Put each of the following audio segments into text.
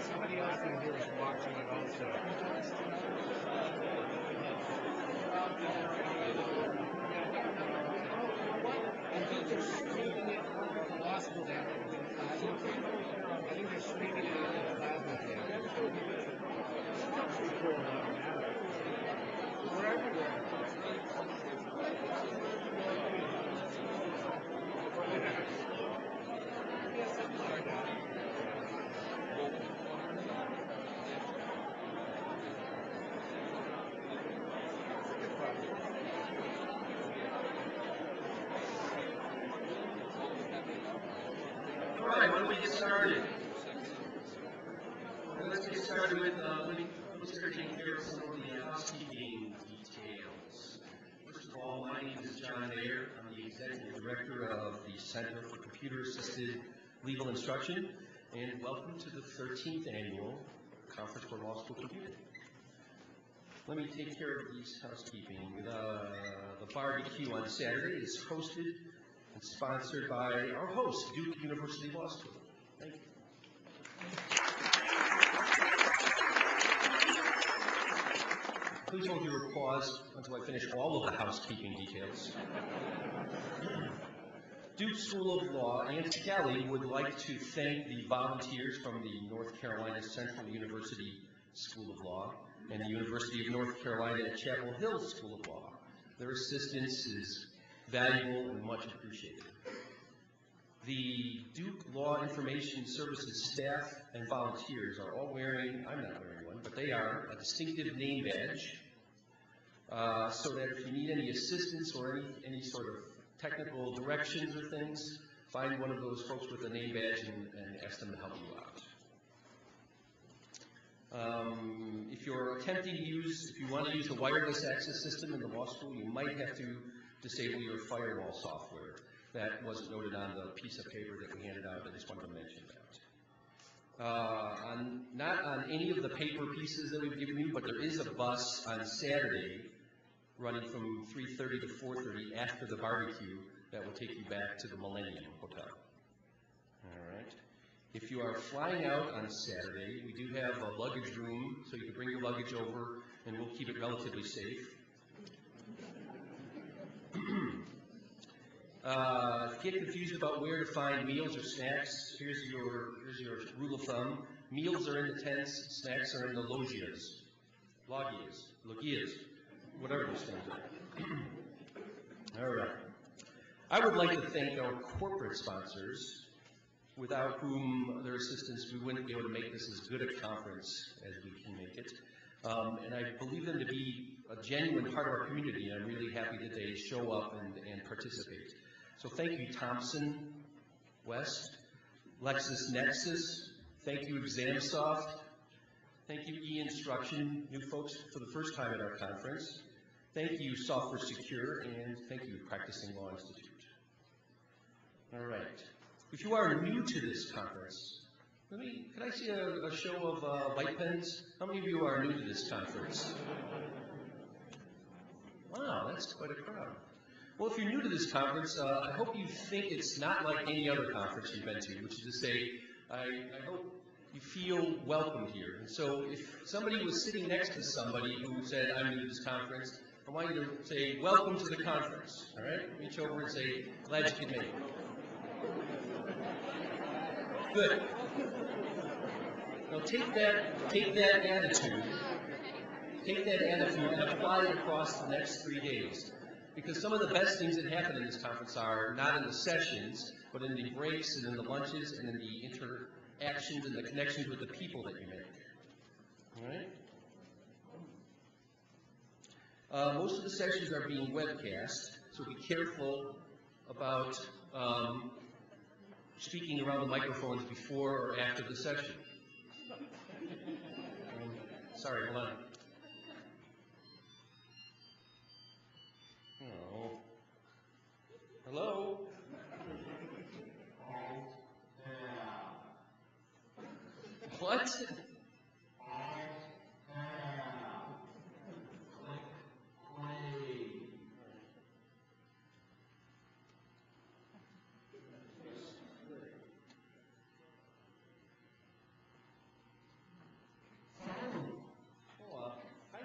Somebody else in here is watching it also. I think they're streaming it on the law school down in the plasma cam. I think they're streaming it on the plasma cam. We're everywhere. Yeah, something like that. All right, why don't we get started? Let's get started with, let's start taking care of some of the housekeeping details. First of all, my name is John Mayer. I'm the Executive Director of the Center for Computer Assisted Legal Instruction, and welcome to the 13th Annual Conference for Law School Computing. Let me take care of these housekeeping. The barbecue on Saturday is hosted and sponsored by our host, Duke University Law School. Thank you. Please hold your applause until I finish all of the housekeeping details. Duke School of Law and CALI would like to thank the volunteers from the North Carolina Central University School of Law and the University of North Carolina at Chapel Hill School of Law. Their assistance is valuable and much appreciated. The Duke Law Information Services staff and volunteers are all wearing, I'm not wearing one, but they are a distinctive name badge, so that if you need any assistance or any sort of technical directions or things, find one of those folks with a name badge and ask them to help you out. If you're attempting to use, if you want to use a wireless access system in the law school, you might have to disable your firewall software. That wasn't noted on the piece of paper that we handed out. I just wanted to mention that. Not on any of the paper pieces that we've given you, but there is a bus on Saturday running from 3:30 to 4:30 after the barbecue that will take you back to the Millennium Hotel. All right. If you are flying out on Saturday, we do have a luggage room, so you can bring your luggage over, and we'll keep it relatively safe. If you get confused about where to find meals or snacks, here's your rule of thumb. Meals are in the tents, snacks are in the logias, whatever those things are. All right. I would like to thank our corporate sponsors, without whom their assistance we wouldn't be able to make this as good a conference as we can make it. And I believe them to be a genuine part of our community, and I'm really happy that they show up and participate. So thank you, Thompson West, LexisNexis, thank you, ExamSoft, thank you, eInstruction, new folks for the first time at our conference, thank you, Software Secure, and thank you, Practicing Law Institute. All right. If you are new to this conference, can I see a show of white pens? How many of you are new to this conference? Wow, that's quite a crowd. Well, if you're new to this conference, I hope you think it's not like any other conference you've been to, which is to say, I hope you feel welcome here. And so if somebody was sitting next to somebody who said, I'm new to this conference, I want you to say, welcome to the conference, all right? Reach over and say, glad you could make it. Good. Now take that attitude and apply it across the next 3 days. because some of the best things that happen in this conference are not in the sessions, but in the breaks and in the lunches and in the interactions and the connections with the people that you make. All right? Most of the sessions are being webcast, so be careful about speaking around the microphones before or after the session. Sorry, hold on. Oh. Hello? What?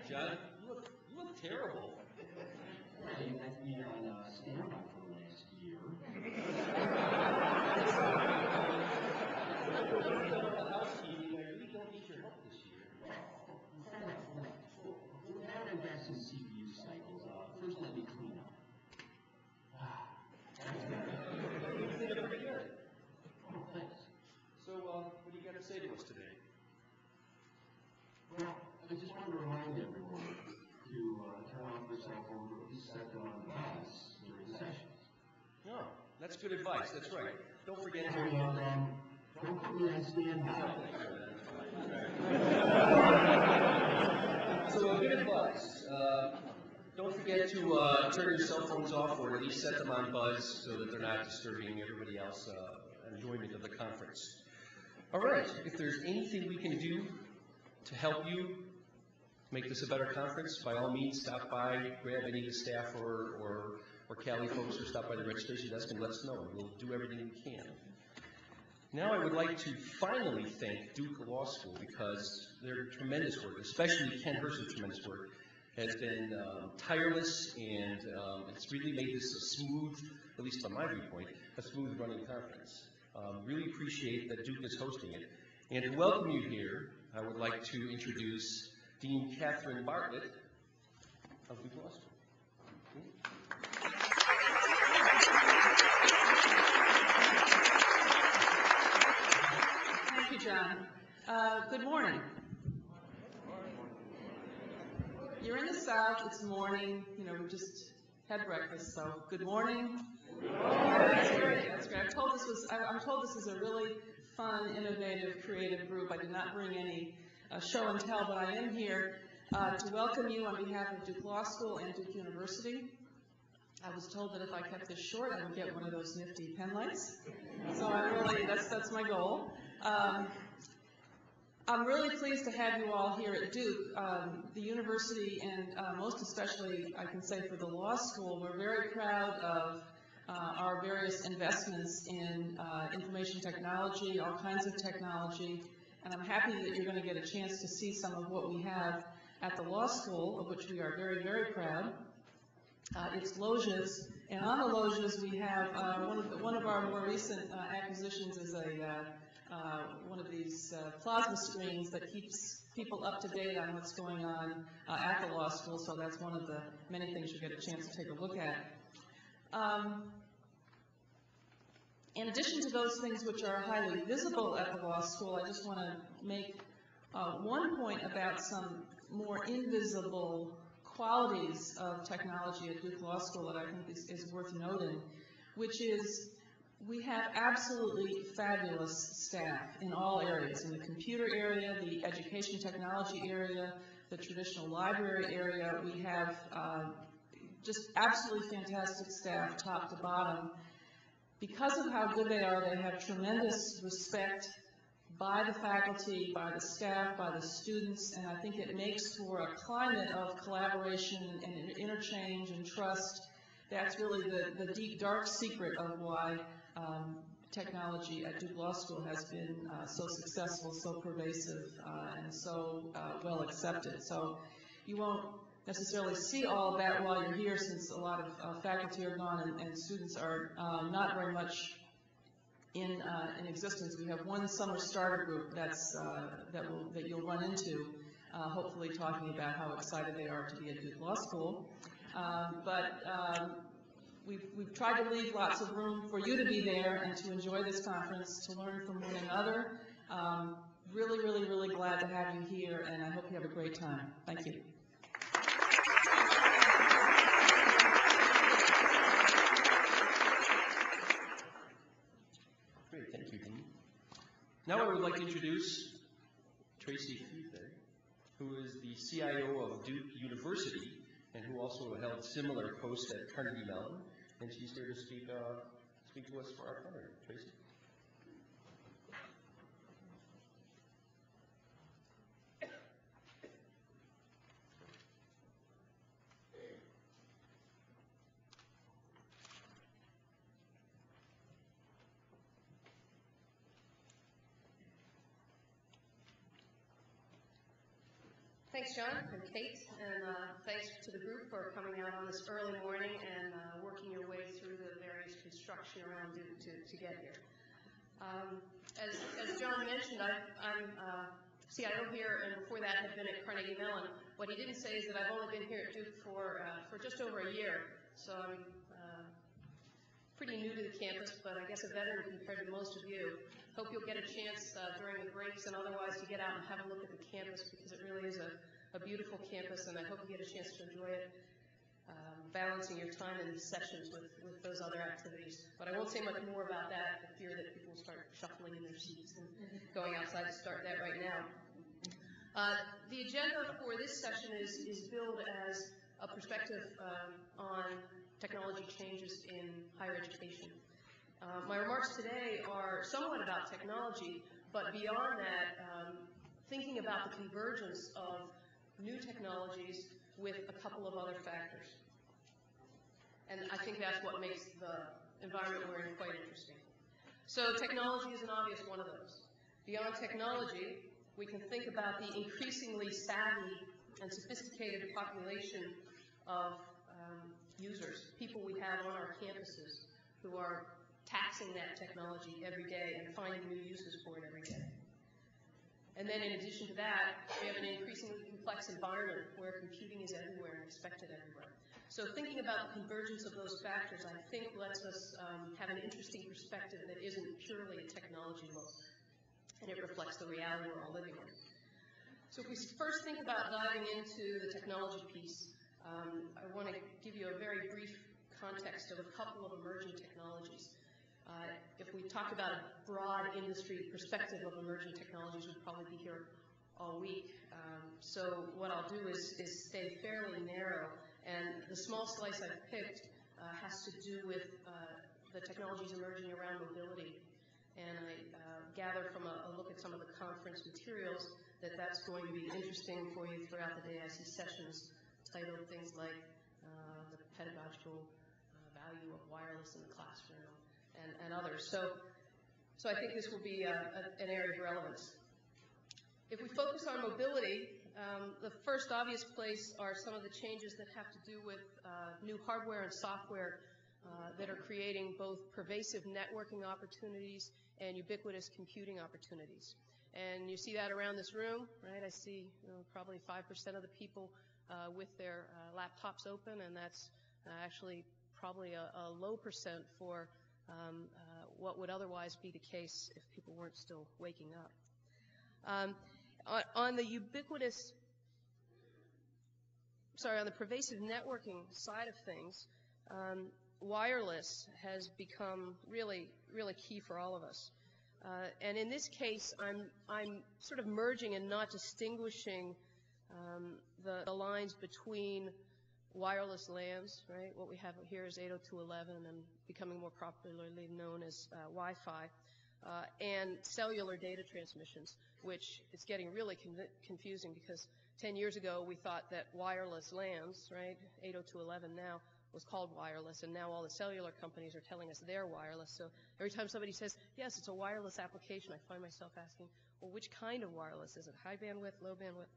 John, you look terrible. Hey, I've been on standby for the last year. Housekeeping, I really don't need your help this year. Now that I've got some CPU cycles, first let me clean up. You did pretty good. Oh, thanks. So, what do you got to say to us today? Well, I just want to remind everyone to turn off their cell phones or at least set them on pause during the sessions. No, that's good advice. That's right. Don't forget to. And don't put me on standby. So, good advice. Don't forget to turn your cell phones off or at least set them on buzz so that they're not disturbing everybody else enjoyment of the conference. All right. If there's anything we can do to help you make this a better conference, by all means, stop by, grab any of the staff or CALI folks, or stop by the registration desk and let us know. We'll do everything we can. Now I would like to finally thank Duke Law School, because their tremendous work, especially Ken Hirsch's tremendous work, has been tireless, and it's really made this a smooth, at least from my viewpoint, a smooth running conference. Really appreciate that Duke is hosting it. And to welcome you here, I would like to introduce Dean Catherine Bartlett of Duke Law School. Thank you, John. Good morning. You're in the South, it's morning, you know, we just had breakfast, so good morning. That's great, that's great. I'm told this is a really fun, innovative, creative group. I did not bring any show and tell, but I am here to welcome you on behalf of Duke Law School and Duke University. I was told that if I kept this short, I would get one of those nifty pen lights. So that's my goal. I'm really pleased to have you all here at Duke. The university, and most especially, I can say for the law school, we're very proud of our various investments in information technology, all kinds of technology, and I'm happy that you're going to get a chance to see some of what we have at the law school, of which we are very, very proud. It's loges, and on the loges we have one of our more recent acquisitions is one of these plasma screens that keeps people up to date on what's going on at the law school, so that's one of the many things you get a chance to take a look at. In addition to those things which are highly visible at the law school, I just want to make one point about some more invisible qualities of technology at Duke Law School that I think is worth noting, which is we have absolutely fabulous staff in all areas, in the computer area, the education technology area, the traditional library area. We have just absolutely fantastic staff, top to bottom. Because of how good they are, they have tremendous respect by the faculty, by the staff, by the students, and I think it makes for a climate of collaboration and interchange and trust. That's really the deep, dark secret of why technology at Duke Law School has been so successful, so pervasive, and so well accepted. So you won't necessarily see all of that while you're here, since a lot of faculty are gone and students are not very much in existence. We have one summer starter group that you'll run into, hopefully talking about how excited they are to be at Duke Law School. We've tried to leave lots of room for you to be there and to enjoy this conference, to learn from one another. Really, really, really glad to have you here, and I hope you have a great time. Thank you. Great, thank you, Dean. Now I would like to introduce Tracy Futhey, who is the CIO of Duke University, and who also held similar posts at Carnegie-Mellon, and she's here to speak to us for our plenary. Tracy? Thanks, John and Kate, and thanks to the group for coming out on this early morning and working your way through the various construction around Duke to get here. As John mentioned, I'm CIO here, and before that had been at Carnegie-Mellon. What he didn't say is that I've only been here at Duke for just over a year, so I'm pretty new to the campus, but I guess a veteran compared to most of you. Hope you'll get a chance during the breaks and otherwise to get out and have a look at the campus, because it really is a beautiful campus, and I hope you get a chance to enjoy it, balancing your time in these sessions with those other activities. But I won't say much more about that for fear that people start shuffling in their seats and going outside to start that right now. The agenda for this session is billed as a perspective on technology changes in higher education. My remarks today are somewhat about technology, but beyond that, thinking about the convergence of new technologies with a couple of other factors. And I think that's what makes the environment we're in quite interesting. So technology is an obvious one of those. Beyond technology, we can think about the increasingly savvy and sophisticated population of users, people we have on our campuses who are taxing that technology every day and finding new uses for it every day. And then in addition to that, we have an increasingly complex environment where computing is everywhere and expected everywhere. So thinking about the convergence of those factors, I think lets us have an interesting perspective that isn't purely a technology look, and it reflects the reality we're all living in. So if we first think about diving into the technology piece, I want to give you a very brief context of a couple of emerging technologies. If we talk about a broad industry perspective of emerging technologies, we'd probably be here all week. So what I'll do is stay fairly narrow, and the small slice I've picked has to do with the technologies emerging around mobility. And I gather from a look at some of the conference materials that that's going to be interesting for you throughout the day. I see sessions titled things like the pedagogical value of wireless in the classroom and others. So I think this will be an area of relevance. If we focus on mobility, the first obvious place are some of the changes that have to do with new hardware and software that are creating both pervasive networking opportunities and ubiquitous computing opportunities. And you see that around this room, right? I see probably 5% of the people with their laptops open, and that's actually probably a low percent for what would otherwise be the case if people weren't still waking up. On the on the pervasive networking side of things, wireless has become really, really key for all of us. And in this case, I'm sort of merging and not distinguishing the lines between wireless LANs, right? What we have here is 802.11 and becoming more popularly known as Wi-Fi, and cellular data transmissions, which is getting really confusing because 10 years ago we thought that wireless LANs, right, 802.11 now, was called wireless, and now all the cellular companies are telling us they're wireless. So every time somebody says, yes, it's a wireless application, I find myself asking, well, which kind of wireless? Is it high bandwidth, low bandwidth?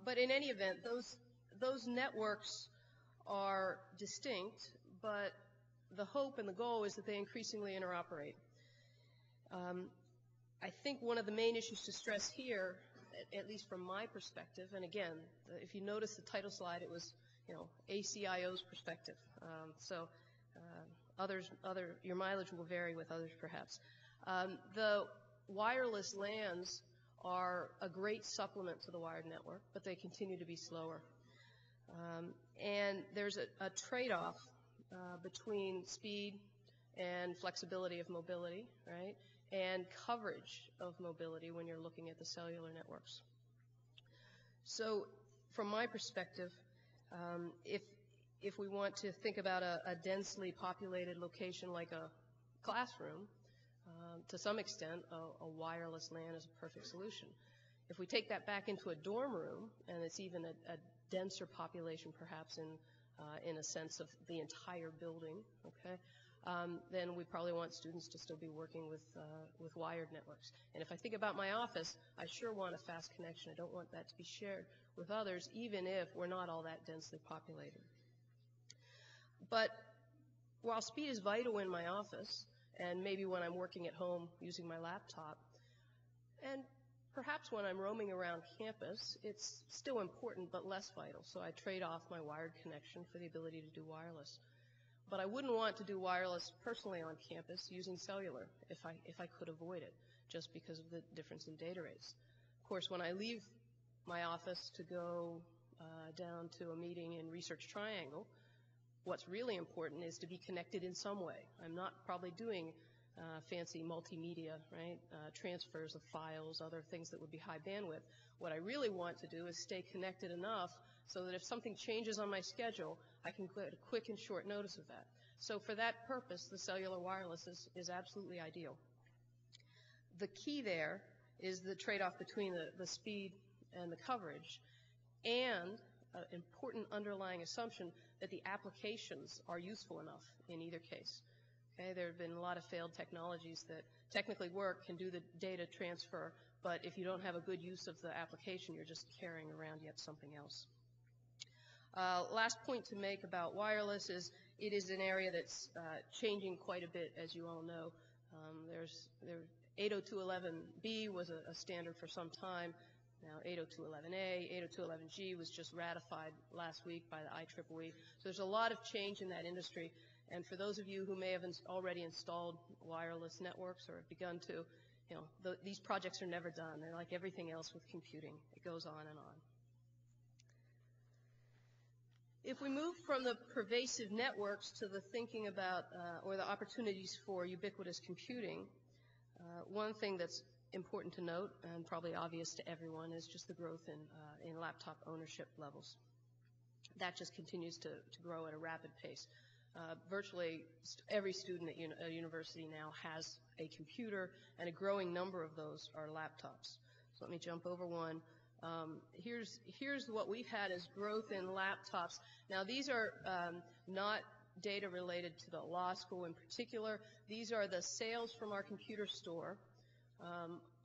But in any event, those networks are distinct, but the hope and the goal is that they increasingly interoperate. I think one of the main issues to stress here, at least from my perspective, and again, if you notice the title slide, it was ACIO's perspective. Your mileage will vary with others perhaps. The wireless LANs are a great supplement to the wired network, but they continue to be slower. And there's a trade-off between speed and flexibility of mobility, right, and coverage of mobility when you're looking at the cellular networks. So from my perspective, if we want to think about a densely populated location like a classroom, to some extent, a wireless LAN is a perfect solution. If we take that back into a dorm room, and it's even a denser population perhaps in a sense of the entire building, okay, then we probably want students to still be working with wired networks. And if I think about my office, I sure want a fast connection. I don't want that to be shared with others, even if we're not all that densely populated. But while speed is vital in my office, and maybe when I'm working at home using my laptop, and perhaps when I'm roaming around campus, it's still important but less vital. So I trade off my wired connection for the ability to do wireless. But I wouldn't want to do wireless personally on campus using cellular if I could avoid it, just because of the difference in data rates. Of course, when I leave my office to go down to a meeting in Research Triangle, what's really important is to be connected in some way. I'm not probably doing fancy multimedia, right, transfers of files, other things that would be high bandwidth. What I really want to do is stay connected enough so that if something changes on my schedule, I can get a quick and short notice of that. So for that purpose, the cellular wireless is absolutely ideal. The key there is the trade-off between the speed and the coverage, and an important underlying assumption that the applications are useful enough in either case. Okay, there have been a lot of failed technologies that technically work, can do the data transfer, but if you don't have a good use of the application, you're just carrying around yet something else. Last point to make about wireless is it is an area that's changing quite a bit, as you all know. 802.11b was a standard for some time. Now 802.11a, 802.11g was just ratified last week by the IEEE. So there's a lot of change in that industry. And for those of you who may have already installed wireless networks or have begun to, these projects are never done. They're like everything else with computing. It goes on and on. If we move from the pervasive networks to the thinking about or the opportunities for ubiquitous computing, one thing that's important to note, and probably obvious to everyone, is just the growth in laptop ownership levels. That just continues to grow at a rapid pace. Virtually every student at a university now has a computer, and a growing number of those are laptops. So let me jump over one. Here's what we've had as growth in laptops. Now these are not data related to the law school in particular. These are the sales from our computer store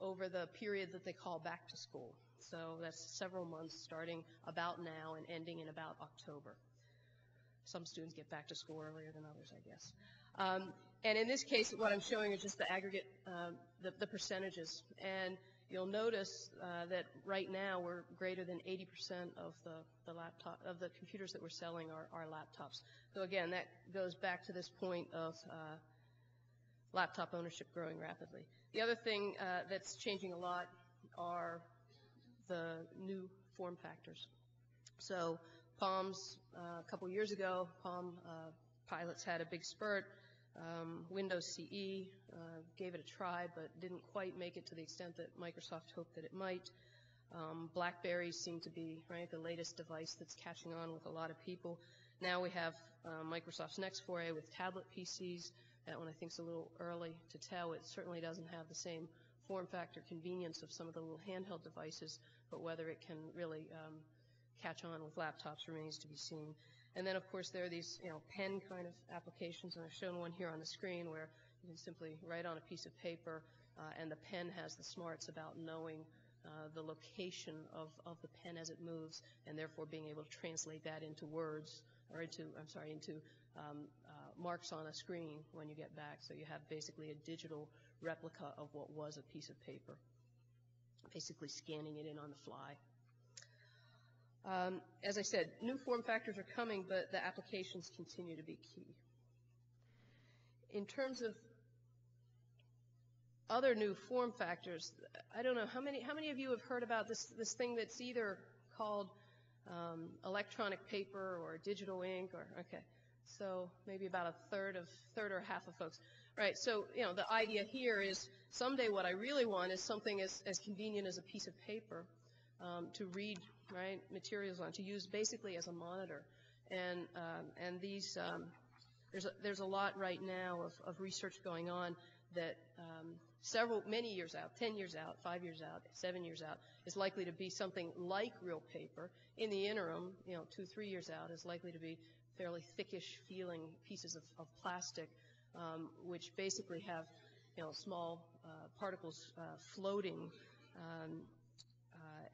over the period that they call back to school. So that's several months starting about now and ending in about October. Some students get back to school earlier than others, I guess. And in this case, what I'm showing is just the aggregate, the percentages. And you'll notice that right now we're greater than 80% of the computers that we're selling are laptops. So again, that goes back to this point of laptop ownership growing rapidly. The other thing that's changing a lot are the new form factors. So Palms, a couple years ago, Palm pilots had a big spurt. Windows CE gave it a try, but didn't quite make it to the extent that Microsoft hoped that it might. BlackBerry seemed to be, right, the latest device that's catching on with a lot of people. Now we have Microsoft's next foray with tablet PCs. That one I think is a little early to tell. It certainly doesn't have the same form factor convenience of some of the little handheld devices, but whether it can really catch on with laptops remains to be seen. And then, of course, there are these, pen kind of applications, and I've shown one here on the screen where you can simply write on a piece of paper, and the pen has the smarts about knowing the location of the pen as it moves, and therefore being able to translate that into words, or into marks on a screen when you get back. So you have basically a digital replica of what was a piece of paper, basically scanning it in on the fly. As I said, new form factors are coming, but the applications continue to be key. In terms of other new form factors, I don't know, how many of you have heard about this thing that's either called electronic paper or digital ink, or, okay, so maybe about a third or half of folks. Right, so, the idea here is someday what I really want is something as convenient as a piece of paper to read, right, materials on, to use basically as a monitor. And these, there's a lot right now of research going on that many years out, 10 years out, 5 years out, 7 years out, is likely to be something like real paper. In the interim, 2-3 years out, is likely to be fairly thickish feeling pieces of plastic, which basically have, small particles floating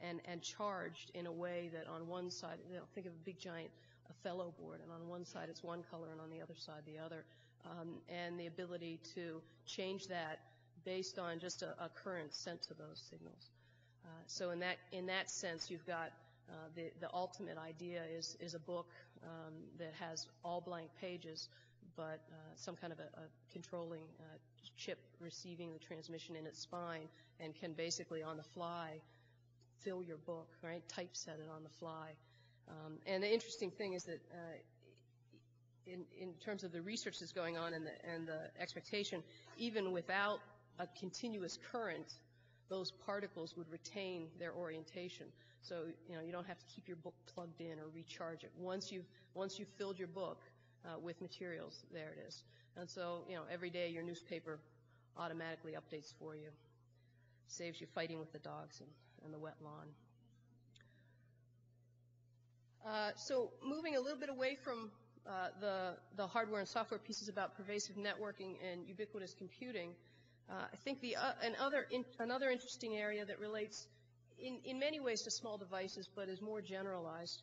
and charged in a way that on one side, think of a big giant Othello board, and on one side it's one color and on the other side the other, and the ability to change that based on just a current sent to those signals. So in that sense, you've got the ultimate idea is a book that has all blank pages, but some kind of a controlling chip receiving the transmission in its spine and can basically on the fly fill your book, right? Typeset it on the fly. And the interesting thing is that in terms of the research that's going on and the expectation, even without a continuous current, those particles would retain their orientation. So, you don't have to keep your book plugged in or recharge it. Once you've filled your book with materials, there it is. And so, every day your newspaper automatically updates for you. Saves you fighting with the dogs and the wet lawn. So moving a little bit away from the hardware and software pieces about pervasive networking and ubiquitous computing, I think another interesting area that relates in many ways to small devices but is more generalized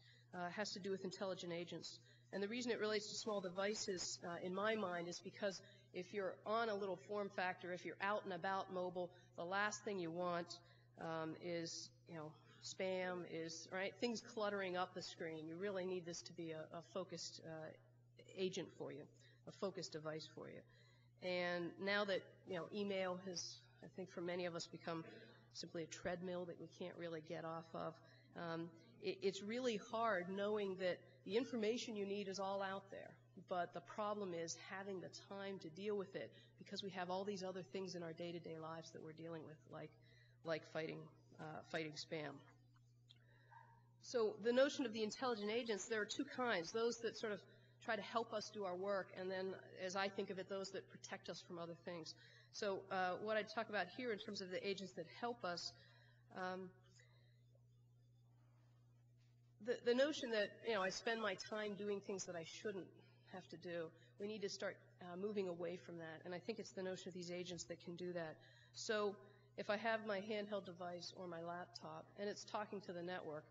has to do with intelligent agents. And the reason it relates to small devices, in my mind, is because if you're on a little form factor, if you're out and about mobile, the last thing you want is, spam, right, things cluttering up the screen. You really need this to be a focused agent for you, a focused device for you. And now that, email has, I think for many of us, become simply a treadmill that we can't really get off of, it's really hard knowing that the information you need is all out there. But the problem is having the time to deal with it because we have all these other things in our day-to-day lives that we're dealing with, like fighting spam. So the notion of the intelligent agents, there are two kinds, those that sort of try to help us do our work, and then, as I think of it, those that protect us from other things. So what I talk about here in terms of the agents that help us, the notion that, I spend my time doing things that I shouldn't have to do, we need to start moving away from that, and I think it's the notion of these agents that can do that. So if I have my handheld device or my laptop and it's talking to the network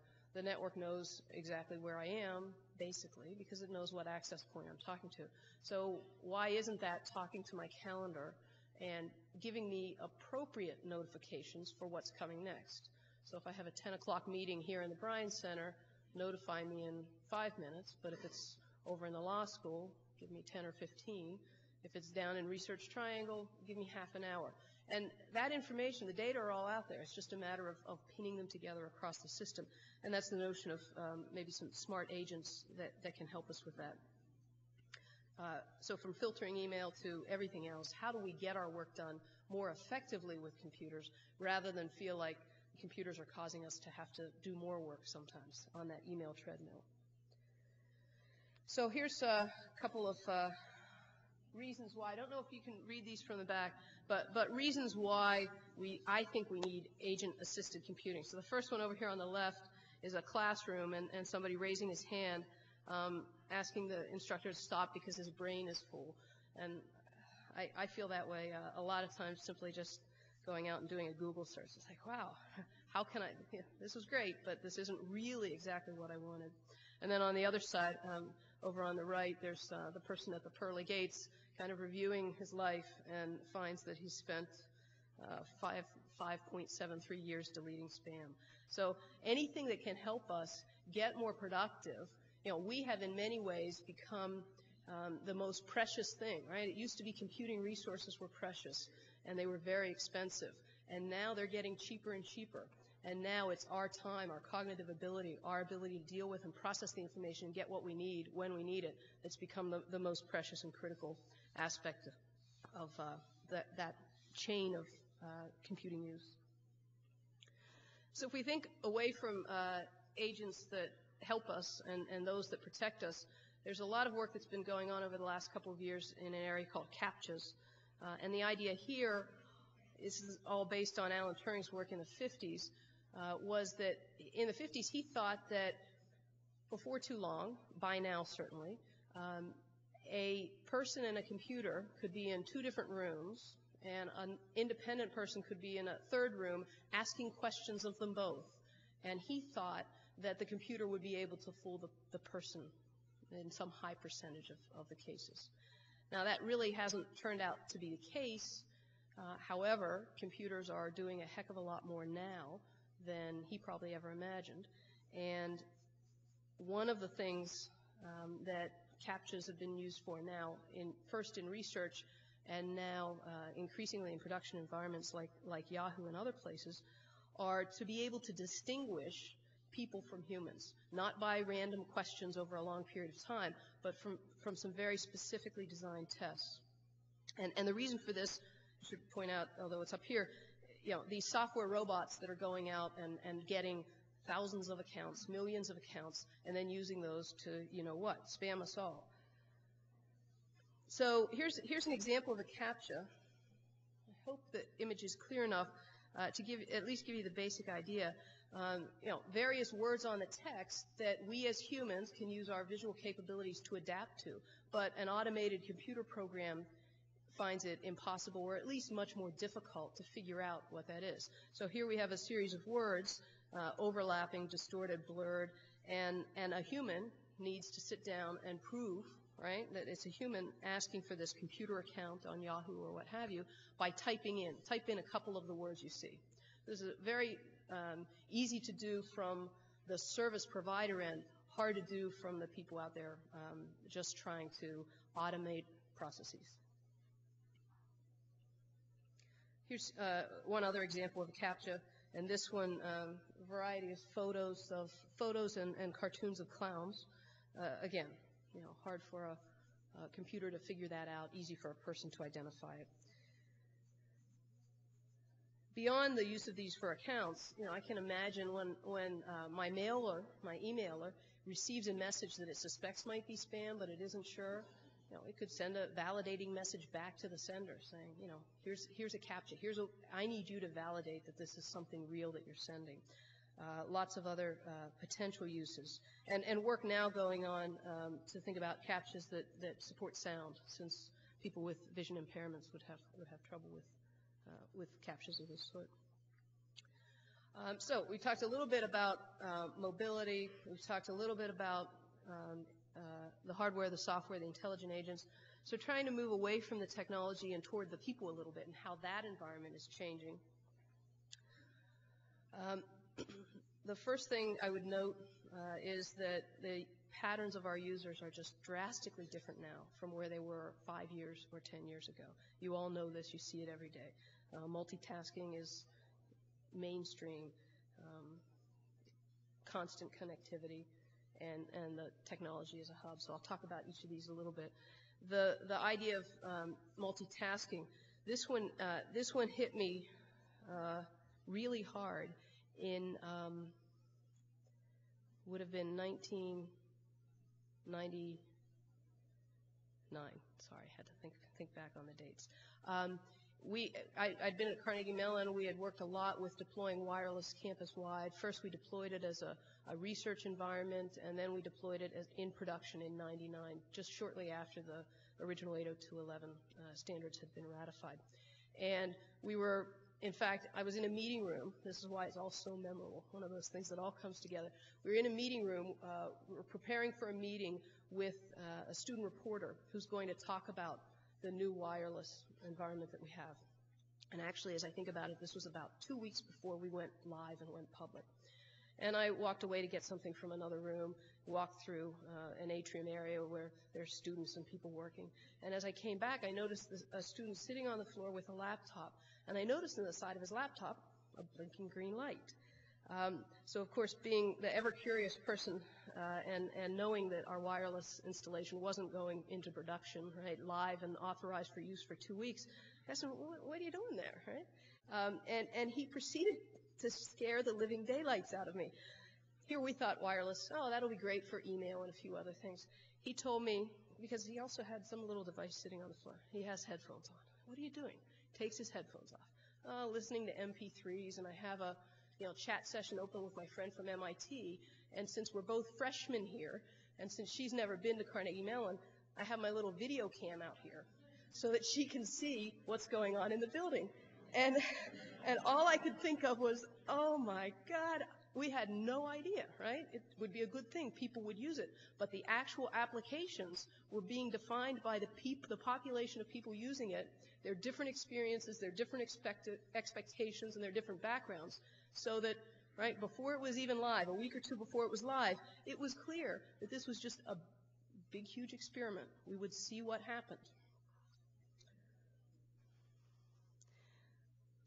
knows exactly where I am, basically, because it knows what access point I'm talking to. So why isn't that talking to my calendar and giving me appropriate notifications for what's coming next? So if I have a 10 o'clock meeting here in the Bryan Center, notify me in 5 minutes, but if it's over in the law school, give me 10 or 15. If it's down in Research Triangle, give me half an hour. And that information, the data are all out there. It's just a matter of pinning them together across the system. And that's the notion of maybe some smart agents that can help us with that. So from filtering email to everything else, how do we get our work done more effectively with computers rather than feel like computers are causing us to have to do more work sometimes on that email treadmill? So here's a couple of reasons why. I don't know if you can read these from the back, but reasons why I think we need agent-assisted computing. So the first one over here on the left is a classroom and somebody raising his hand, asking the instructor to stop because his brain is full. And I feel that way a lot of times, simply just going out and doing a Google search. It's like, wow, how can this was great, but this isn't really exactly what I wanted. And then on the other side, over on the right, there's the person at the pearly gates kind of reviewing his life and finds that he spent 5.73 years deleting spam. So anything that can help us get more productive, we have in many ways become the most precious thing, right? It used to be computing resources were precious, and they were very expensive. And now they're getting cheaper and cheaper. And now it's our time, our cognitive ability, our ability to deal with and process the information and get what we need when we need it that's become the most precious and critical aspect of that chain of computing use. So if we think away from agents that help us and those that protect us, there's a lot of work that's been going on over the last couple of years in an area called Captchas. And the idea here, this is all based on Alan Turing's work in the 50s, was that in the 50s he thought that before too long, by now certainly, a person and a computer could be in two different rooms, and an independent person could be in a third room asking questions of them both. And he thought that the computer would be able to fool the person in some high percentage of the cases. Now, that really hasn't turned out to be the case. However, computers are doing a heck of a lot more now than he probably ever imagined. And one of the things that Captchas have been used for now, first in research and now increasingly in production environments like Yahoo and other places, are to be able to distinguish people from humans, not by random questions over a long period of time, but from some very specifically designed tests. And the reason for this, I should point out, although it's up here, these software robots that are going out and getting thousands of accounts, millions of accounts, and then using those to, spam us all. So here's an example of a CAPTCHA. I hope the image is clear enough to at least give you the basic idea. Various words on the text that we as humans can use our visual capabilities to adapt to, but an automated computer program finds it impossible, or at least much more difficult, to figure out what that is. So here we have a series of words, overlapping, distorted, blurred, and a human needs to sit down and prove, right, that it's a human asking for this computer account on Yahoo or what have you by type in a couple of the words you see. This is very easy to do from the service provider end, hard to do from the people out there just trying to automate processes. Here's one other example of a CAPTCHA, and this one, a variety of photos and cartoons of clowns. Again, hard for a computer to figure that out, easy for a person to identify it. Beyond the use of these for accounts, I can imagine when my emailer receives a message that it suspects might be spam, but it isn't sure, it could send a validating message back to the sender saying, here's a CAPTCHA. I need you to validate that this is something real that you're sending. Lots of other potential uses. And work now going on to think about CAPTCHAs that support sound, since people with vision impairments would have trouble with CAPTCHAs of this sort. So we talked a little bit about mobility. We've talked a little bit about the hardware, the software, the intelligent agents. So trying to move away from the technology and toward the people a little bit and how that environment is changing. The first thing I would note is that the patterns of our users are just drastically different now from where they were 5 years or 10 years ago. You all know this. You see it every day. Multitasking is mainstream, constant connectivity, and the technology is a hub. So I'll talk about each of these a little bit. The idea of multitasking, this one hit me really hard in would have been 1999. Sorry, I had to think back on the dates. I'd been at Carnegie-Mellon. We had worked a lot with deploying wireless campus-wide. First, we deployed it as a research environment, and then we deployed it in production in '99, just shortly after the original 802.11 standards had been ratified. And we were, in fact, I was in a meeting room. This is why it's all so memorable, one of those things that all comes together. We were in a meeting room. We were preparing for a meeting with a student reporter who's going to talk about the new wireless environment that we have. And actually, as I think about it, this was about 2 weeks before we went live and went public. And I walked away to get something from another room, walked through an atrium area where there's students and people working. And as I came back, I noticed a student sitting on the floor with a laptop. And I noticed on the side of his laptop a blinking green light. So, of course, being the ever-curious person and knowing that our wireless installation wasn't going into production, right, live and authorized for use for 2 weeks, I asked him, what are you doing there, right? And he proceeded to scare the living daylights out of me. Here we thought wireless, oh, that'll be great for email and a few other things. He told me, because he also had some little device sitting on the floor, he has headphones on. What are you doing? Takes his headphones off. Oh, listening to MP3s, and I have a chat session open with my friend from MIT, and since we're both freshmen here, and since she's never been to Carnegie-Mellon, I have my little video cam out here so that she can see what's going on in the building. And all I could think of was, oh my God, we had no idea, right? It would be a good thing. People would use it. But the actual applications were being defined by the population of people using it, their different experiences, their different expectations, and their different backgrounds. So that, right, before it was even live, a week or two before it was live, it was clear that this was just a big, huge experiment. We would see what happened.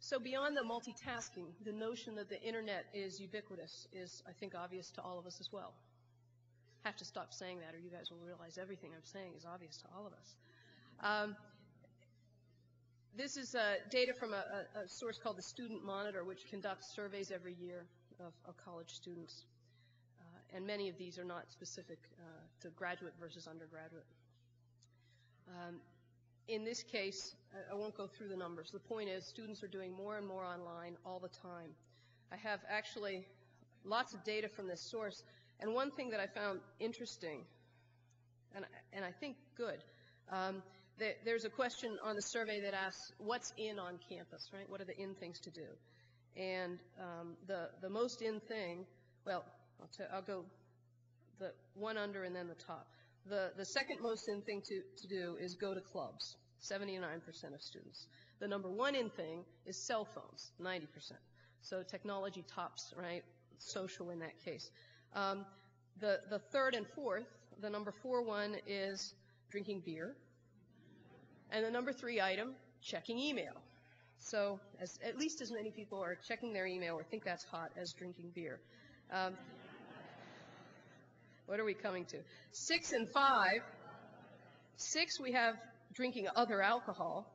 So beyond the multitasking, the notion that the internet is ubiquitous is, I think, obvious to all of us as well. I have to stop saying that or you guys will realize everything I'm saying is obvious to all of us. This is data from a source called the Student Monitor, which conducts surveys every year of college students. And many of these are not specific to graduate versus undergraduate. In this case, I won't go through the numbers. The point is students are doing more and more online all the time. I have actually lots of data from this source. And one thing that I found interesting, and I think good, there's a question on the survey that asks, what's in on campus, right? What are the in things to do? And the most in thing, well, I'll go the one under and then the top. The second most in thing to do is go to clubs, 79% of students. The number one in thing is cell phones, 90%. So technology tops, right, social in that case. The third and fourth, the number 4 one is drinking beer. And the number 3 item, checking email. So at least as many people are checking their email or think that's hot as drinking beer. What are we coming to? 6 and 5. 6, we have drinking other alcohol.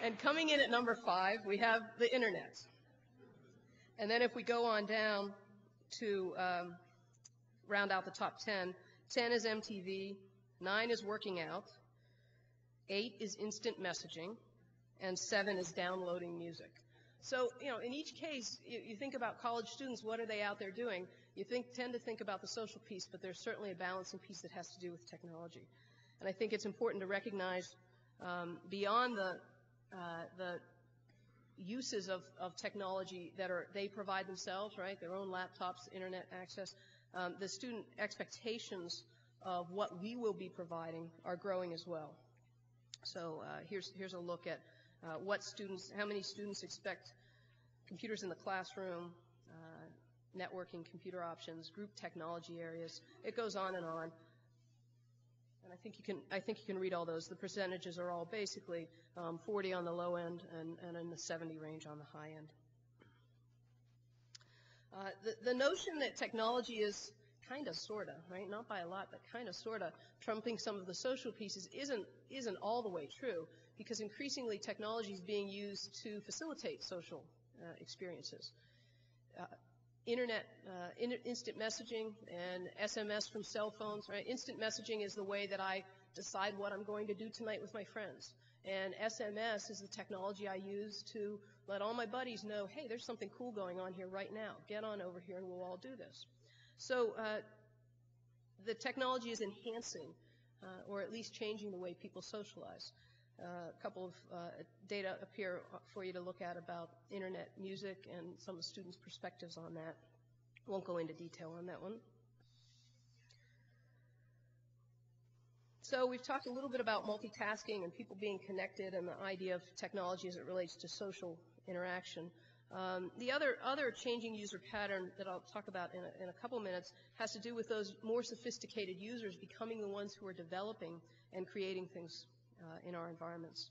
And coming in at number 5, we have the internet. And then if we go on down to round out the top 10, 10 is MTV, 9 is working out, 8 is instant messaging, and 7 is downloading music. So, in each case, you think about college students, what are they out there doing? You tend to think about the social piece, but there's certainly a balancing piece that has to do with technology. And I think it's important to recognize beyond the uses of technology that they provide themselves, right, their own laptops, internet access, the student expectations of what we will be providing are growing as well. So here's a look at how many students expect computers in the classroom, networking, computer options, group technology areas. It goes on and on. And I think you can read all those. The percentages are all basically 40 on the low end and in the 70 range on the high end. The notion that technology is kind of, sort of, right? Not by a lot, but kind of, sort of, trumping some of the social pieces isn't all the way true, because increasingly technology is being used to facilitate social experiences. Internet, instant messaging and SMS from cell phones, right? Instant messaging is the way that I decide what I'm going to do tonight with my friends. And SMS is the technology I use to let all my buddies know, hey, there's something cool going on here right now. Get on over here and we'll all do this. So the technology is enhancing or at least changing the way people socialize. A couple of data up here for you to look at about internet music and some of the students' perspectives on that. Won't go into detail on that one. So we've talked a little bit about multitasking and people being connected and the idea of technology as it relates to social interaction. The other changing user pattern that I'll talk about in a couple minutes has to do with those more sophisticated users becoming the ones who are developing and creating things in our environments.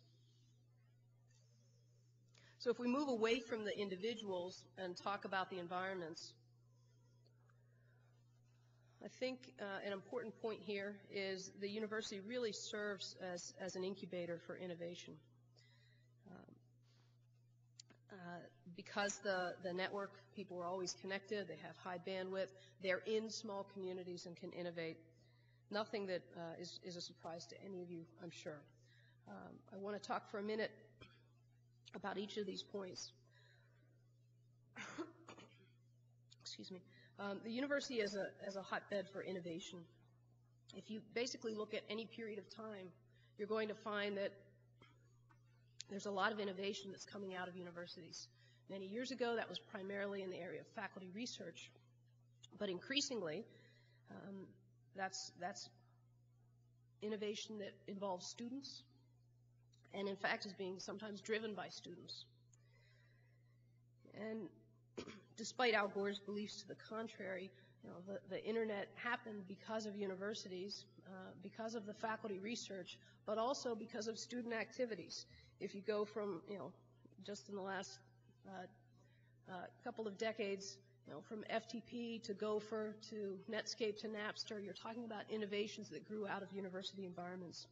So if we move away from the individuals and talk about the environments, I think an important point here is the university really serves as an incubator for innovation. Because the network, people are always connected, they have high bandwidth, they're in small communities and can innovate. Nothing that is a surprise to any of you, I'm sure. I want to talk for a minute about each of these points. Excuse me. The university is a hotbed for innovation. If you basically look at any period of time, you're going to find that there's a lot of innovation that's coming out of universities. Many years ago, that was primarily in the area of faculty research, but increasingly, that's innovation that involves students, and in fact is being sometimes driven by students. And despite Al Gore's beliefs to the contrary, the internet happened because of universities, because of the faculty research, but also because of student activities. If you go from, just in the last couple of decades, from FTP to Gopher to Netscape to Napster, you're talking about innovations that grew out of university environments.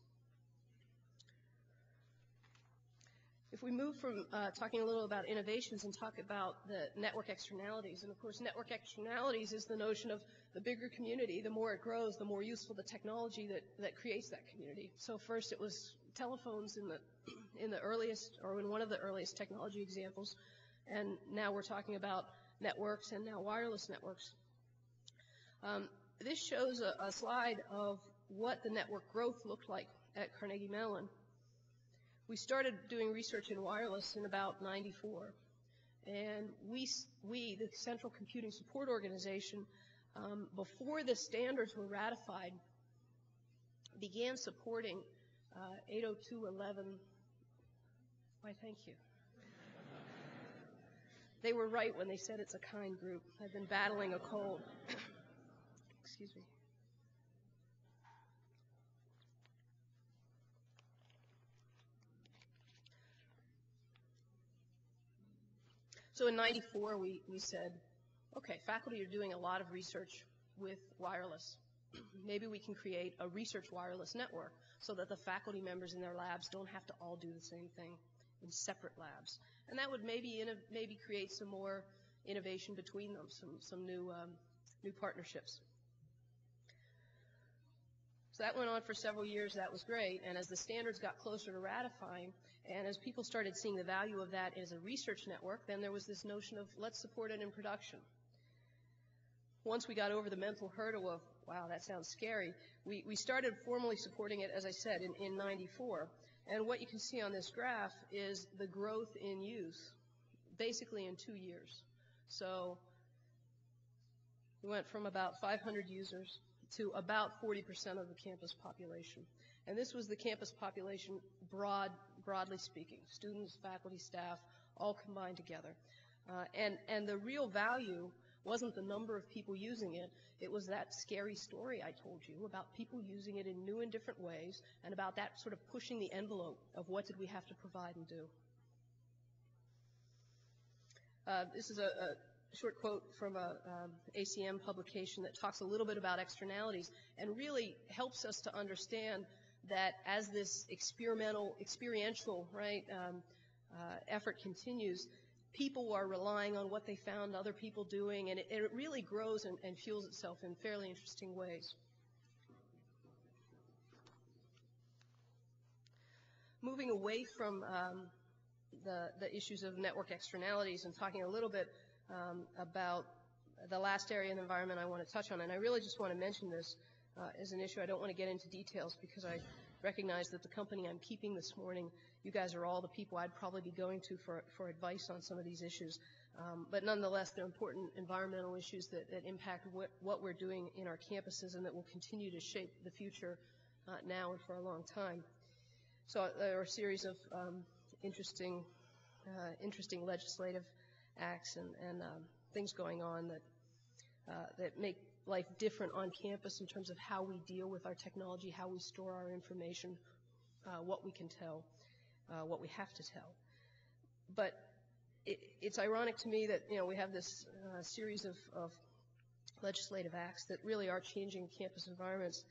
If we move from talking a little about innovations and talk about the network externalities, and of course network externalities is the notion of the bigger community, the more it grows, the more useful the technology that creates that community. So first it was telephones in the earliest, or in one of the earliest technology examples, and now we're talking about networks and now wireless networks. This shows a slide of what the network growth looked like at Carnegie-Mellon. We started doing research in wireless in about '94, and we, the Central Computing Support Organization, before the standards were ratified, began supporting 802.11. Why, thank you. They were right when they said it's a kind group. I've been battling a cold. Excuse me. So in '94, we said, okay, faculty are doing a lot of research with wireless. Maybe we can create a research wireless network so that the faculty members in their labs don't have to all do the same thing in separate labs. And that would maybe create some more innovation between them, some new partnerships. So that went on for several years. That was great. And as the standards got closer to ratifying, and as people started seeing the value of that as a research network, then there was this notion of let's support it in production. Once we got over the mental hurdle of, wow, that sounds scary, we started formally supporting it, as I said, in '94. And what you can see on this graph is the growth in use, basically in 2 years. So we went from about 500 users to about 40% of the campus population. And this was the campus population broadly speaking, students, faculty, staff, all combined together. And the real value wasn't the number of people using it, it was that scary story I told you about people using it in new and different ways, and about that sort of pushing the envelope of what did we have to provide and do. This is a short quote from a ACM publication that talks a little bit about externalities and really helps us to understand that as this experiential effort continues, people are relying on what they found other people doing, and it really grows and fuels itself in fairly interesting ways. Moving away from the issues of network externalities and talking a little bit about the last area in the environment I want to touch on, and I really just want to mention this as an issue. I don't want to get into details because I recognize that the company I'm keeping this morning, you guys are all the people I'd probably be going to for advice on some of these issues. But nonetheless, they're important environmental issues that impact what we're doing in our campuses and that will continue to shape the future now and for a long time. So there are a series of interesting legislative acts and things going on that make life different on campus in terms of how we deal with our technology, how we store our information, what we can tell, what we have to tell. But it's ironic to me that, we have this series of legislative acts that really are changing campus environments,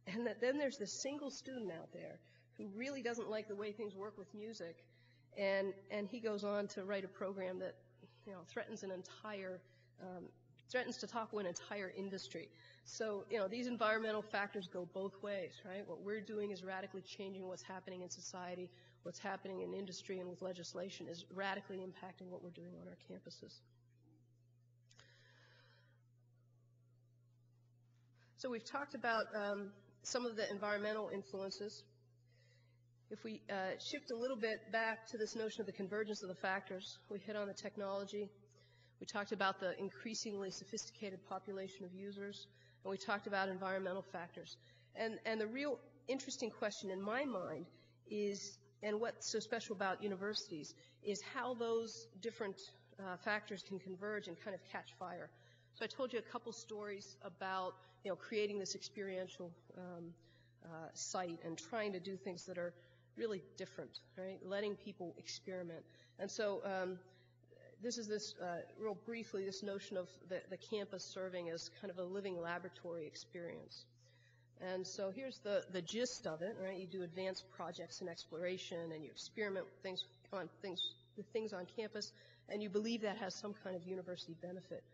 and that then there's this single student out there who really doesn't like the way things work with music, and he goes on to write a program that, threatens to topple an entire industry. So, these environmental factors go both ways, right? What we're doing is radically changing what's happening in society. What's happening in industry and with legislation is radically impacting what we're doing on our campuses. So we've talked about some of the environmental influences. If we shift a little bit back to this notion of the convergence of the factors, we hit on the technology. We talked about the increasingly sophisticated population of users, and we talked about environmental factors. And the real interesting question in my mind is, and what's so special about universities, is how those different factors can converge and kind of catch fire. So I told you a couple stories about, creating this experiential site and trying to do things that are really different, right? Letting people experiment. And so this is real briefly, this notion of the campus serving as kind of a living laboratory experience. And so here's the gist of it, right? You do advanced projects and exploration, and you experiment with things on campus, and you believe that has some kind of university benefit.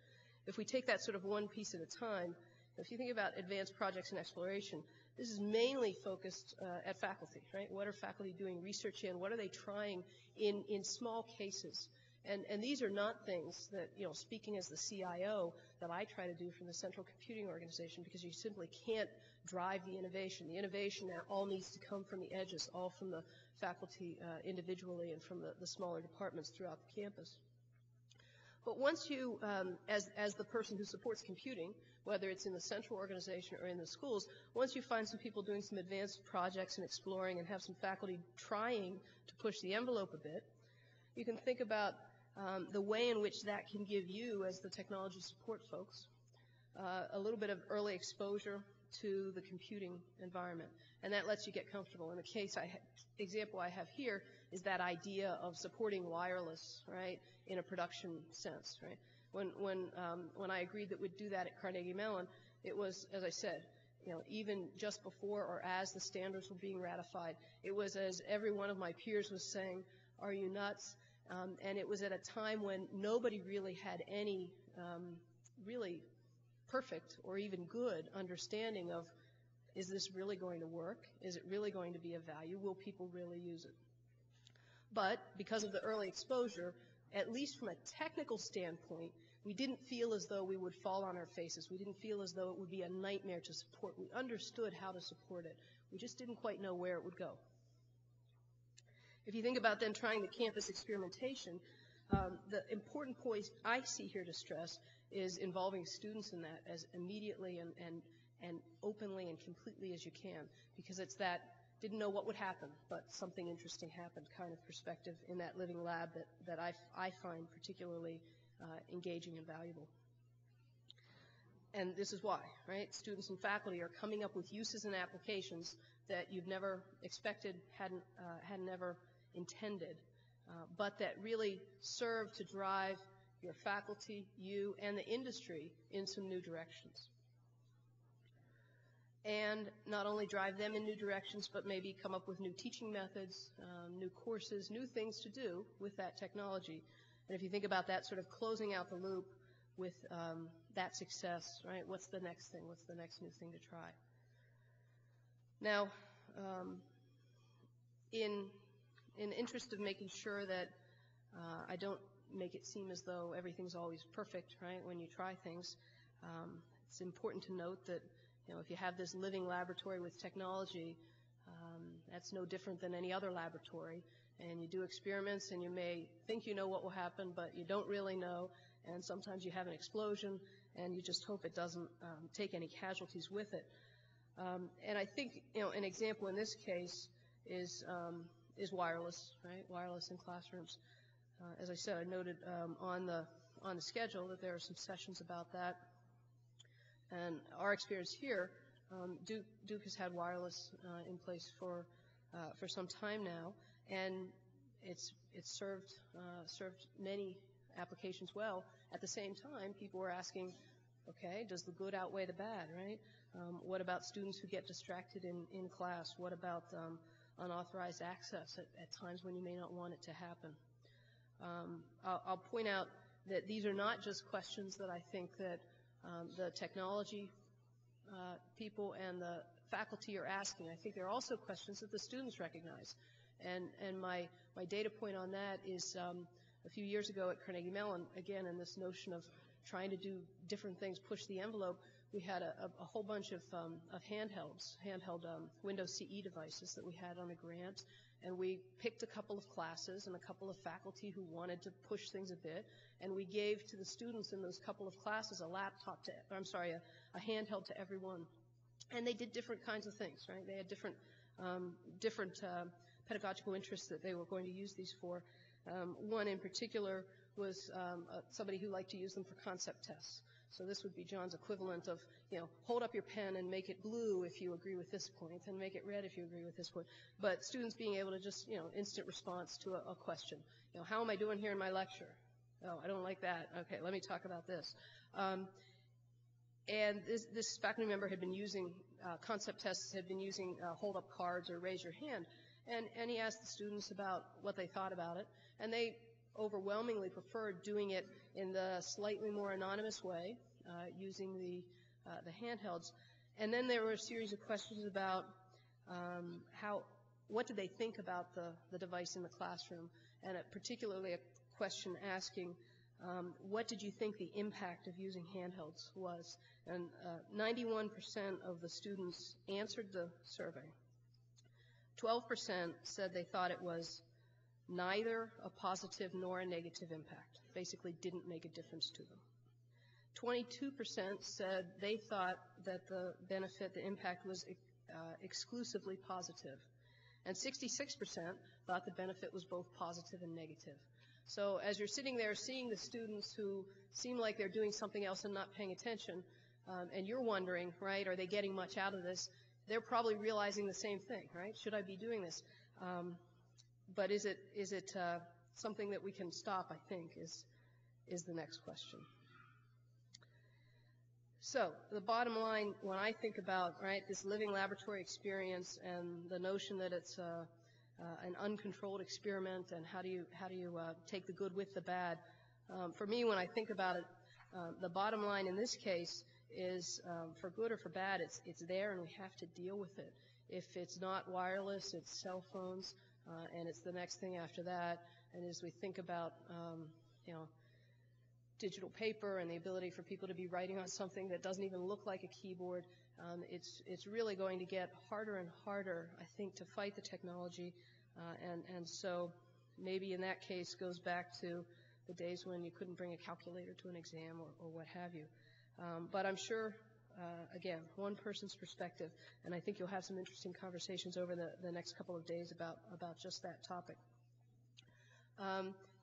If we take that sort of one piece at a time, if you think about advanced projects and exploration, this is mainly focused at faculty, right? What are faculty doing research in? What are they trying in small cases? And these are not things that, speaking as the CIO, that I try to do from the Central Computing Organization, because you simply can't drive the innovation. The innovation now all needs to come from the edges, all from the faculty individually and from the smaller departments throughout the campus. But once you, as the person who supports computing, whether it's in the central organization or in the schools, once you find some people doing some advanced projects and exploring and have some faculty trying to push the envelope a bit, you can think about the way in which that can give you, as the technology support folks, a little bit of early exposure to the computing environment. And that lets you get comfortable. In the example I have here is that idea of supporting wireless, right, in a production sense, right? When I agreed that we'd do that at Carnegie-Mellon, it was, as I said, even just before or as the standards were being ratified, it was as every one of my peers was saying, "Are you nuts?" And it was at a time when nobody really had any really perfect or even good understanding of, is this really going to work? Is it really going to be of value? Will people really use it? But because of the early exposure, at least from a technical standpoint, we didn't feel as though we would fall on our faces. We didn't feel as though it would be a nightmare to support. We understood how to support it. We just didn't quite know where it would go. If you think about then trying the campus experimentation, the important point I see here to stress is involving students in that as immediately and openly and completely as you can, because it's that didn't know what would happen, but something interesting happened kind of perspective in that living lab that I find particularly engaging and valuable. And this is why, right? Students and faculty are coming up with uses and applications that you've never expected, hadn't ever intended, but that really serve to drive your faculty, you, and the industry in some new directions. And not only drive them in new directions, but maybe come up with new teaching methods, new courses, new things to do with that technology. And if you think about that sort of closing out the loop with that success, right? What's the next thing? What's the next new thing to try? Now, in interest of making sure that I don't make it seem as though everything's always perfect, right, when you try things, it's important to note that, if you have this living laboratory with technology, that's no different than any other laboratory. And you do experiments, and you may think you know what will happen, but you don't really know. And sometimes you have an explosion, and you just hope it doesn't take any casualties with it. And I think, an example in this case is wireless, right? Wireless in classrooms. as I said, I noted on the schedule that there are some sessions about that. And our experience here, Duke has had wireless in place for some time now, and it's served many applications well. At the same time, people were asking, okay, does the good outweigh the bad, right? What about students who get distracted in class? What about unauthorized access at times when you may not want it to happen? I'll point out that these are not just questions that I think that the technology people and the faculty are asking. I think they're also questions that the students recognize. And my data point on that is a few years ago at Carnegie-Mellon, again, in this notion of trying to do different things, push the envelope, we had a whole bunch of handheld Windows CE devices that we had on a grant, and we picked a couple of classes and a couple of faculty who wanted to push things a bit, and we gave to the students in those couple of classes a handheld to every one. And they did different kinds of things, right? They had different pedagogical interests that they were going to use these for. One in particular was somebody who liked to use them for concept tests. So this would be John's equivalent of, hold up your pen and make it blue if you agree with this point, and make it red if you agree with this point. But students being able to just, instant response to a question. How am I doing here in my lecture? Oh, I don't like that. Okay, let me talk about this. And this faculty member had been using concept tests, had been using hold-up cards or raise your hand. And he asked the students about what they thought about it. And they overwhelmingly preferred doing it in the slightly more anonymous way, using the handhelds. And then there were a series of questions about what did they think about the device in the classroom, and particularly a question asking, what did you think the impact of using handhelds was? And 91% of the students answered the survey. 12% said they thought it was neither a positive nor a negative impact, basically didn't make a difference to them. 22% said they thought that the impact was exclusively positive. And 66% thought the benefit was both positive and negative. So as you're sitting there seeing the students who seem like they're doing something else and not paying attention, and you're wondering, right, are they getting much out of this? They're probably realizing the same thing, right? Should I be doing this? But is it something that we can stop, I think, is the next question. So the bottom line, when I think about, right, this living laboratory experience and the notion that it's an uncontrolled experiment, and how do you take the good with the bad, for me, when I think about it, the bottom line in this case is, for good or for bad, it's there and we have to deal with it. If it's not wireless, it's cell phones, and it's the next thing after that. And as we think about, digital paper and the ability for people to be writing on something that doesn't even look like a keyboard, it's really going to get harder and harder, I think, to fight the technology. And so maybe in that case goes back to the days when you couldn't bring a calculator to an exam or what have you. But I'm sure, again, one person's perspective, and I think you'll have some interesting conversations over the next couple of days about just that topic.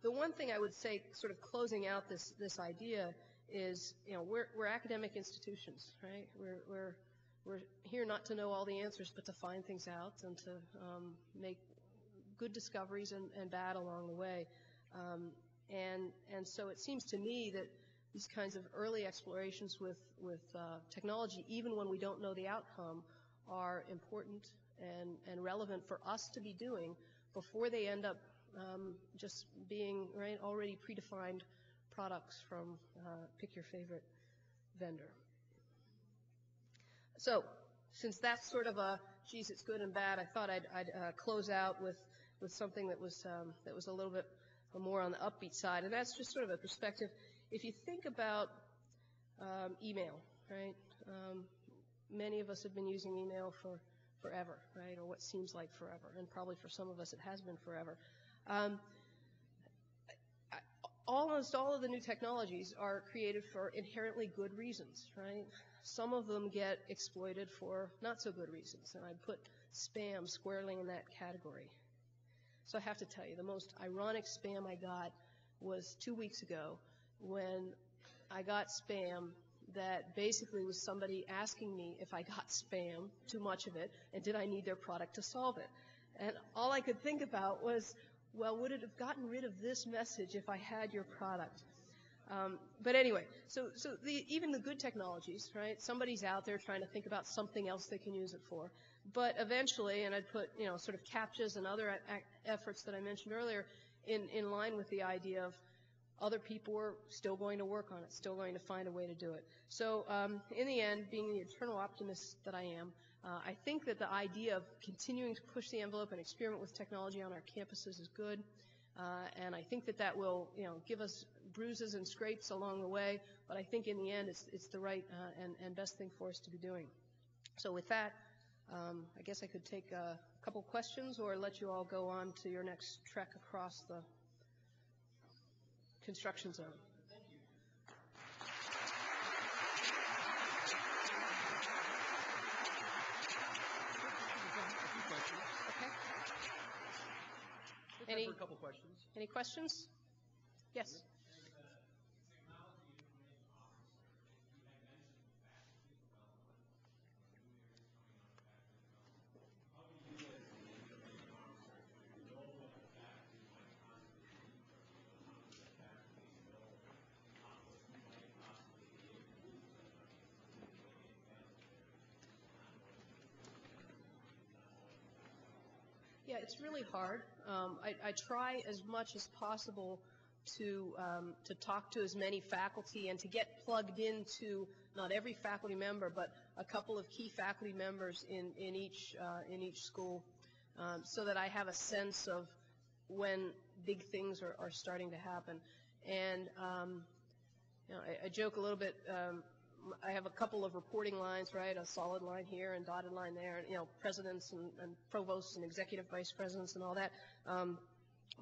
The one thing I would say, sort of closing out this idea, is we're academic institutions, right? We're here not to know all the answers, but to find things out and to make good discoveries and bad along the way. And so it seems to me that these kinds of early explorations with technology, even when we don't know the outcome, are important and relevant for us to be doing before they end up just being, right, already predefined products from pick your favorite vendor. So since that's sort of a, geez, it's good and bad, I thought I'd close out with something that was a little bit more on the upbeat side, and that's just sort of a perspective. If you think about email, right, many of us have been using email for forever, right, or what seems like forever, and probably for some of us it has been forever. Almost all of the new technologies are created for inherently good reasons, right? Some of them get exploited for not so good reasons, and I'd put spam squarely in that category. So I have to tell you, the most ironic spam I got was 2 weeks ago when I got spam that basically was somebody asking me if I got spam, too much of it, and did I need their product to solve it. And all I could think about was, well, would it have gotten rid of this message if I had your product? But anyway, so even the good technologies, right? Somebody's out there trying to think about something else they can use it for. But eventually, and I'd put, sort of Captchas and other efforts that I mentioned earlier in line with the idea of other people are still going to work on it, still going to find a way to do it. So in the end, being the eternal optimist that I am, I think that the idea of continuing to push the envelope and experiment with technology on our campuses is good. And I think that that will, give us bruises and scrapes along the way. But I think in the end, it's the right and best thing for us to be doing. So with that, I guess I could take a couple questions or let you all go on to your next trek across the construction zone. Thank you. A few questions. Okay. A couple questions. Any questions? Yes. Yeah, it's really hard. I try as much as possible to talk to as many faculty and to get plugged into not every faculty member, but a couple of key faculty members in each school, so that I have a sense of when big things are starting to happen. And I joke a little bit. I have a couple of reporting lines, right? A solid line here and dotted line there, and presidents and provosts and executive vice presidents and all that.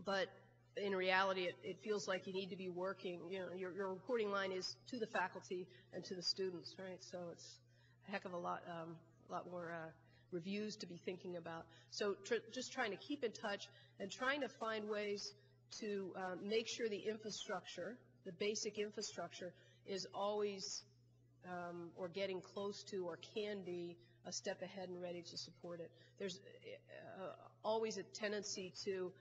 But in reality, it feels like you need to be working. Your reporting line is to the faculty and to the students, right? So it's a heck of a lot more reviews to be thinking about. So just trying to keep in touch and trying to find ways to make sure the infrastructure, the basic infrastructure, is always or getting close to or can be a step ahead and ready to support it. There's always a tendency to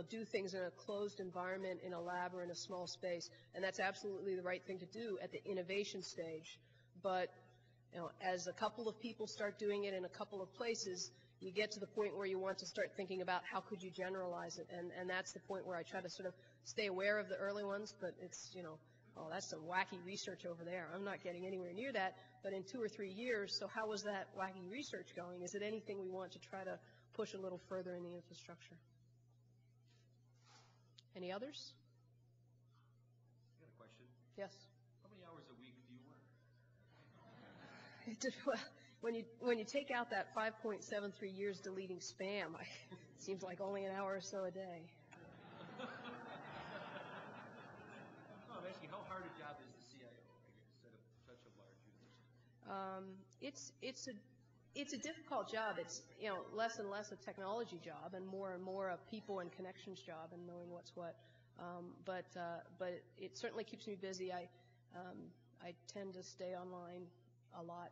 do things in a closed environment, in a lab or in a small space, and that's absolutely the right thing to do at the innovation stage. But as a couple of people start doing it in a couple of places, you get to the point where you want to start thinking about how could you generalize it, and that's the point where I try to sort of stay aware of the early ones, but it's, oh, that's some wacky research over there. I'm not getting anywhere near that. But in 2 or 3 years, so how was that wacky research going? Is it anything we want to try to push a little further in the infrastructure? Any others? I got a question. Yes. How many hours a week do you work? Well, when you take out that 5.73 years deleting spam, it seems like only an hour or so a day. I'm asking, how hard a job is the CIO, I guess, at such a large university? It's a difficult job. It's less and less a technology job and more a people and connections job and knowing what's what. But it certainly keeps me busy. I tend to stay online a lot,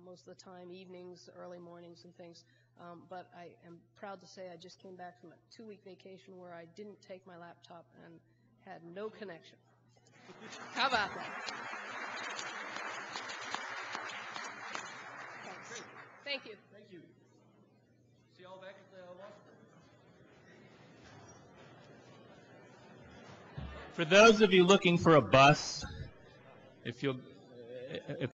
most of the time, evenings, early mornings, and things. But I am proud to say I just came back from a 2-week vacation where I didn't take my laptop and had no connection. How about that? Thanks. Thank you. Thank you. See you all back at the law school. For those of you looking for a bus, if